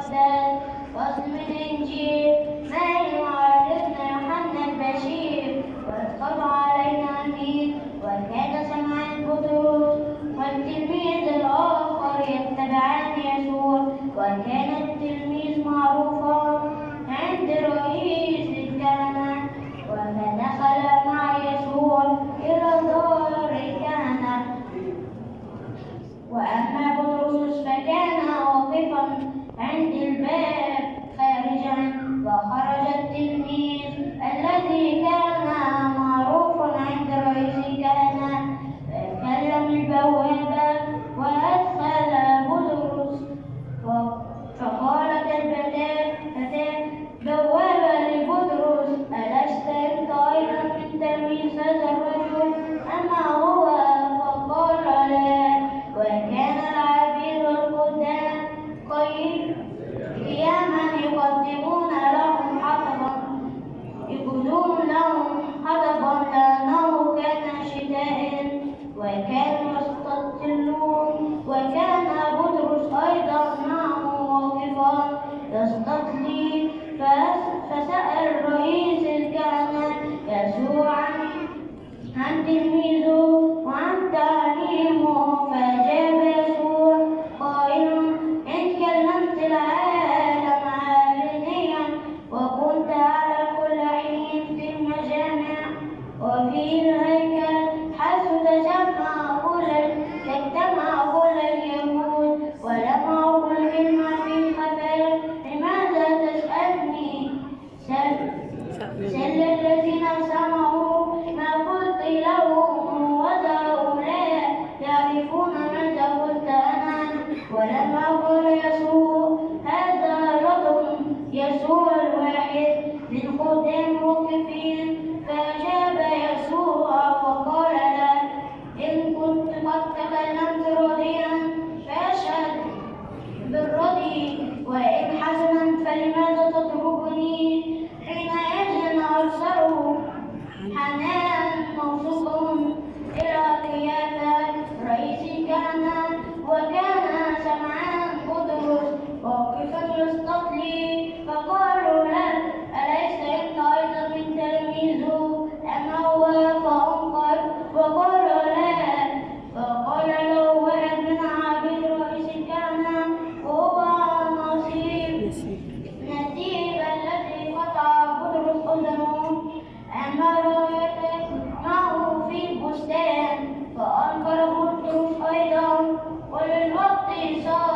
المقدس فصل من الإنجيل ما يعرفنا يوحنا البشير ويدخل علينا أمين وكان سمعان بطرس والتلميذ الآخر يتبعان يسوع وكان التلميذ معروفا عند رئيس الكهنة فدخل مع يسوع إلى دار الكهنة وأما بطرس فكان واقفا عند الباب خارجا فخرج التلميذ الذي كان معروفا عند رئيس الكهنة فكلم البوابة وأدخل بطرس فقالت الفتاة بوابة لبطرس ألست أنت أيضا من تلميذ هذا الرجل أما هو فقال لا وكان العبيد والخدام قياما يقدمون لهم حطبا لأنه كان شتاء وكانوا يستطلون وكان بطرس أيضا معه واقفا يستطلي فسأل رئيس الكهنة يسوع عن تلميذه وعن تعليمه فأجاب يسوع قائلا إن كلمت العالم علنيا وكنت على كل حين في المجامع وفي الهيكل حيث تجمع كل اليهود ولم أقل كلمة في خفاء لماذا تسألني؟ سل الذين سمعوا ما قلت لهم وهؤلاء يعرفون ماذا قلت أنا ولما قال يسوع هذا رجل يسوع الواحد من خدام موقفين فأجاب يسوع فقال له إن كنت قد تكلمت رديا فاشهد بالردي وإن حسنا فلماذا تضربني حينئذ أرسله حنان موثوق إلى قيافة رئيس الكهنة وكان سمعان بطرس واقفا يستطلي فقالوا له أليس أنت أيضا من تلاميذه أما هو فأنكر وقال لا فقال له واحد من عبيد رئيس الكهنة وهو نصيب الذي قطع بطرس أذنه أما رأيته معه في البستان فأنكر بطرس أيضا وللوقت صار